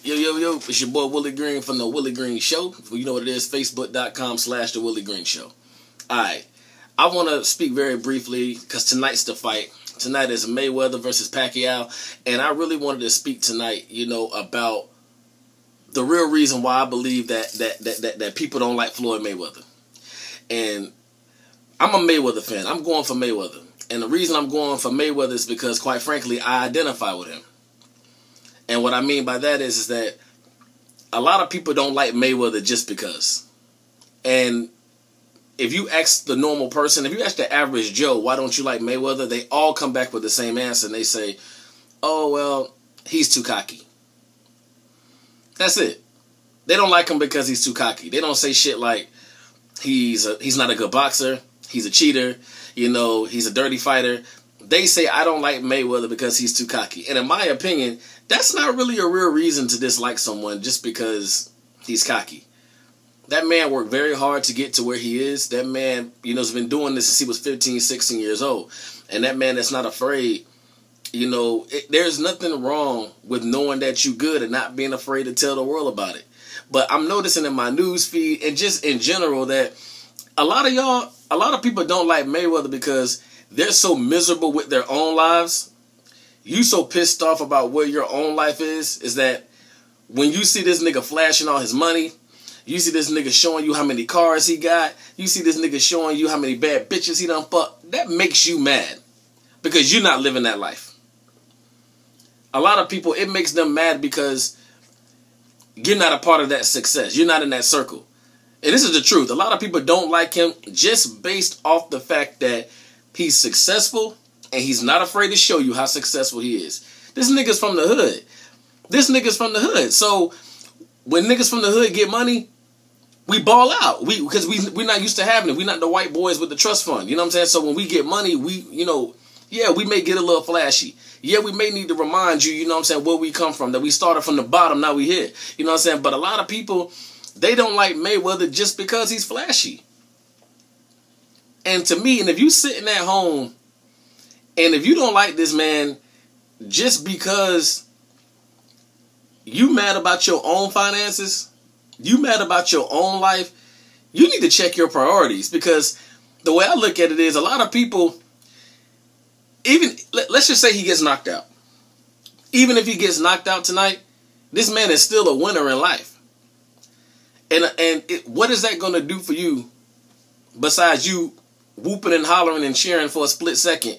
Yo, yo, yo, it's your boy Willie Green from The Willie Green Show. You know what it is, facebook.com/The Willie Green Show. Alright, I want to speak very briefly because tonight's the fight. Tonight is Mayweather versus Pacquiao, and I really wanted to speak tonight, about the real reason why I believe that people don't like Floyd Mayweather. And I'm a Mayweather fan. I'm going for Mayweather. And the reason I'm going for Mayweather is because, quite frankly, I identify with him. And what I mean by that is that a lot of people don't like Mayweather just because. And if you ask the normal person, if you ask the average Joe, why don't you like Mayweather? They all come back with the same answer. And they say, oh, well, he's too cocky. That's it. They don't like him because he's too cocky. They don't say shit like he's not a good boxer. He's a cheater. He's a dirty fighter. They say, I don't like Mayweather because he's too cocky. And in my opinion, that's not really a real reason to dislike someone just because he's cocky. That man worked very hard to get to where he is. That man, has been doing this since he was 15, 16 years old. And that man that's not afraid, there's nothing wrong with knowing that you're good and not being afraid to tell the world about it. But I'm noticing in my news feed and just in general that a lot of people don't like Mayweather because they're so miserable with their own lives. You so pissed off about where your own life is that when you see this nigga flashing all his money, you see this nigga showing you how many cars he got, you see this nigga showing you how many bad bitches he done fucked, that makes you mad because you're not living that life. A lot of people, it makes them mad because you're not a part of that success. You're not in that circle. And this is the truth. A lot of people don't like him just based off the fact that he's successful and he's not afraid to show you how successful he is. This nigga's from the hood. So when niggas from the hood get money, we ball out. Because we're not used to having it. We're not the white boys with the trust fund. You know what I'm saying? So when we get money, we may get a little flashy. Yeah, we may need to remind you, where we come from. That we started from the bottom, now we here. You know what I'm saying? But a lot of people, they don't like Mayweather just because he's flashy. And to me, and if you sitting at home, and if you don't like this man just because you mad about your own finances, you mad about your own life, you need to check your priorities. Because the way I look at it is a lot of people, even, let's just say he gets knocked out. Even if he gets knocked out tonight, this man is still a winner in life. And what is that going to do for you besides you whooping and hollering and cheering for a split second?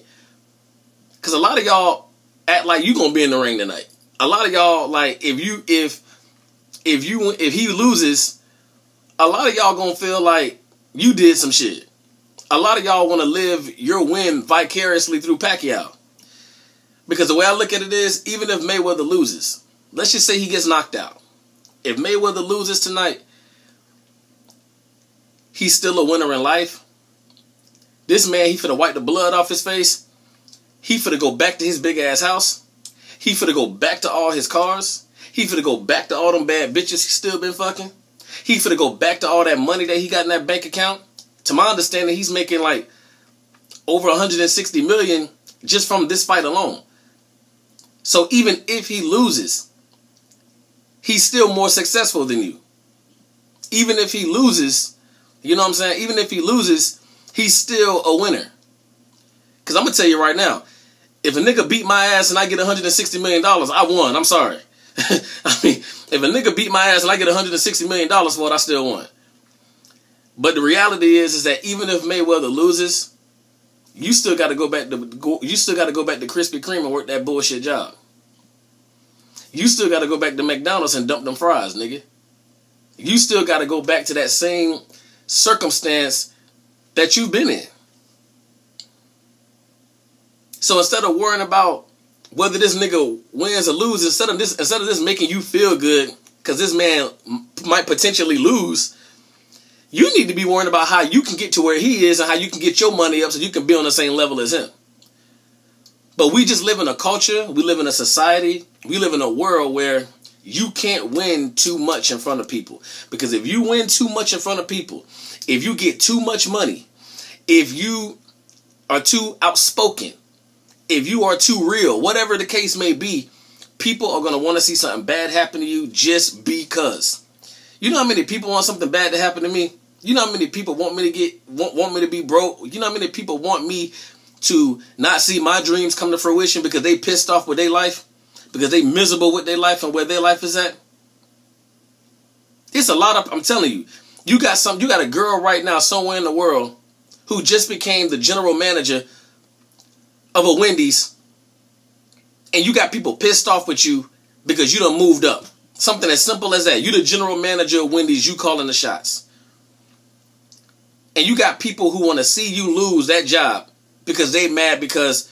Because a lot of y'all act like you gonna be in the ring tonight. A lot of y'all, like, if he loses, a lot of y'all gonna feel like you did some shit. A lot of y'all want to live your win vicariously through Pacquiao. Because the way I look at it is, even if Mayweather loses, let's just say he gets knocked out. If Mayweather loses tonight, he's still a winner in life. This man, he finna wipe the blood off his face. He finna go back to his big ass house. He finna go back to all his cars. He finna go back to all them bad bitches he's still been fucking. He finna go back to all that money that he got in that bank account. To my understanding, he's making like over 160 million just from this fight alone. So even if he loses, he's still more successful than you. Even if he loses, you know what I'm saying? Even if he loses, he's still a winner. Because I'm going to tell you right now, if a nigga beat my ass and I get $160 million, I won. I'm sorry. I mean, if a nigga beat my ass and I get $160 million for it, I still won. But the reality is that even if Mayweather loses, you still got to go back to Krispy Kreme and work that bullshit job. You still got to go back to McDonald's and dump them fries, nigga. You still got to go back to that same circumstance that you've been in. So instead of worrying about whether this nigga wins or loses, instead of this making you feel good because this man might potentially lose, you need to be worrying about how you can get to where he is and how you can get your money up so you can be on the same level as him. But we just live in a culture, we live in a society, we live in a world where you can't win too much in front of people. Because if you win too much in front of people, if you get too much money, if you are too outspoken, if you are too real, whatever the case may be, people are going to want to see something bad happen to you just because. You know how many people want something bad to happen to me? You know how many people want me to want me to be broke? You know how many people want me to not see my dreams come to fruition because they pissed off with their life? Because they miserable with their life and where their life is at? It's a lot of, I'm telling you, you got a girl right now somewhere in the world who just became the general manager of a Wendy's, and you got people pissed off with you because you done moved up. Something as simple as that. You the general manager of Wendy's, you calling the shots. And you got people who want to see you lose that job because they mad because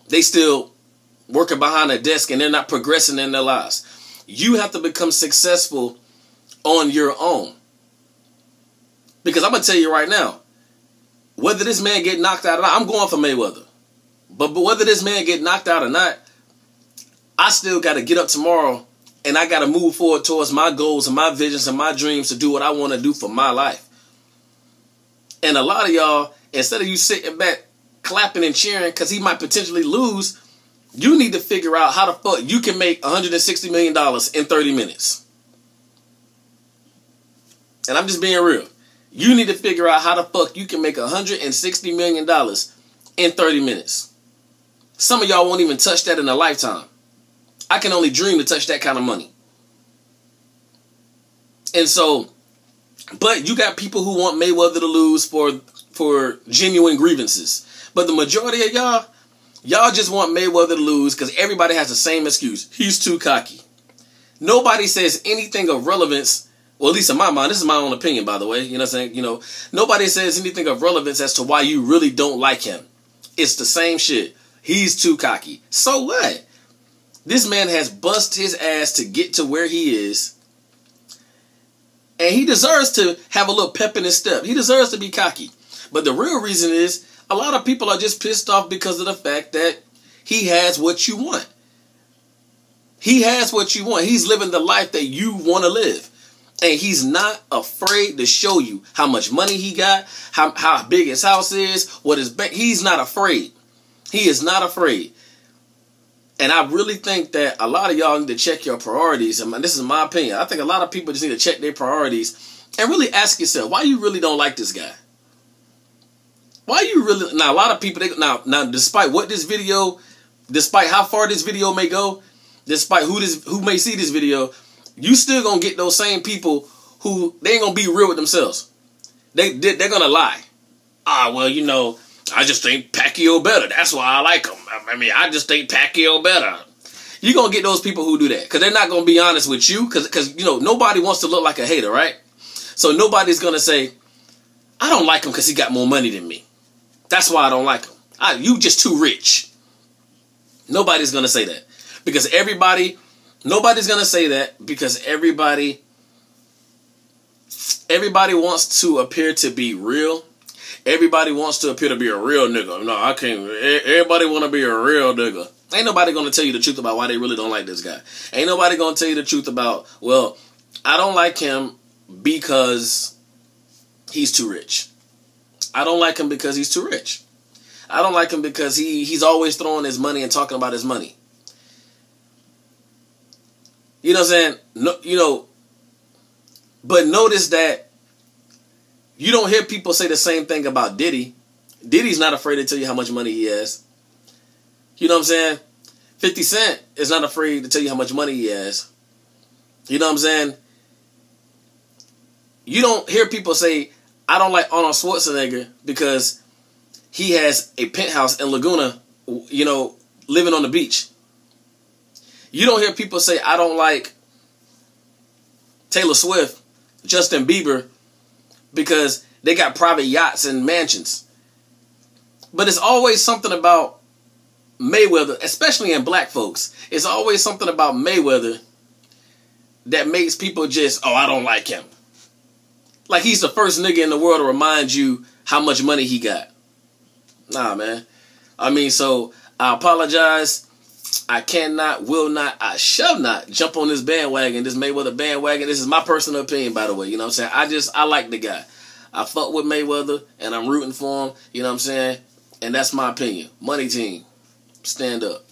they still working behind a desk and they're not progressing in their lives. You have to become successful on your own. Because I'm going to tell you right now, whether this man get knocked out or not, I'm going for Mayweather. But whether this man get knocked out or not, I still got to get up tomorrow and I got to move forward towards my goals and my visions and my dreams to do what I want to do for my life. And a lot of y'all, instead of you sitting back clapping and cheering because he might potentially lose, you need to figure out how the fuck you can make $160 million in 30 minutes. And I'm just being real. You need to figure out how the fuck you can make $160 million in 30 minutes. Some of y'all won't even touch that in a lifetime. I can only dream to touch that kind of money. And so, but you got people who want Mayweather to lose for genuine grievances. But the majority of y'all just want Mayweather to lose because everybody has the same excuse. He's too cocky. Nobody says anything of relevance. Well, at least in my mind, this is my own opinion, by the way. You know what I'm saying? Nobody says anything of relevance as to why you really don't like him. It's the same shit. He's too cocky. So what? This man has bust his ass to get to where he is. And he deserves to have a little pep in his step. He deserves to be cocky. But the real reason is a lot of people are just pissed off because of the fact that he has what you want. He has what you want. He's living the life that you want to live. And he's not afraid to show you how much money he got, how big his house is, what his bank. He's not afraid. He is not afraid. And I really think that a lot of y'all need to check your priorities. And this is my opinion. I think a lot of people just need to check their priorities and really ask yourself, why you really don't like this guy? Why you really... Now, a lot of people... Now, despite what this video... Despite how far this video may go, despite who may see this video, you still gonna get those same people who... They ain't gonna be real with themselves. They're gonna lie. Well, I just think Pacquiao better. That's why I like him. I just think Pacquiao better. You're going to get those people who do that. Because they're not going to be honest with you. Because, nobody wants to look like a hater, right? So nobody's going to say, I don't like him because he got more money than me. That's why I don't like him. You just too rich. Nobody's going to say that. Because nobody's going to say that because everybody wants to appear to be real. Everybody wants to appear to be a real nigga. No, I can't. Everybody want to be a real nigga. Ain't nobody going to tell you the truth about why they really don't like this guy. Ain't nobody going to tell you the truth about, well, I don't like him because he's too rich. I don't like him because he's too rich. I don't like him because he's always throwing his money and talking about his money. You know what I'm saying? No, but notice that you don't hear people say the same thing about Diddy. Diddy's not afraid to tell you how much money he has. You know what I'm saying? 50 Cent is not afraid to tell you how much money he has. You know what I'm saying? You don't hear people say, I don't like Arnold Schwarzenegger because he has a penthouse in Laguna, living on the beach. You don't hear people say, I don't like Taylor Swift, Justin Bieber, because they got private yachts and mansions. But it's always something about Mayweather, especially in black folks. It's always something about Mayweather that makes people just, I don't like him. Like he's the first nigga in the world to remind you how much money he got. Nah, man. So I apologize. I cannot, will not, I shall not jump on this bandwagon, this Mayweather bandwagon. This is my personal opinion, by the way. You know what I'm saying? I like the guy. I fuck with Mayweather, and I'm rooting for him. You know what I'm saying? And that's my opinion. Money team, stand up.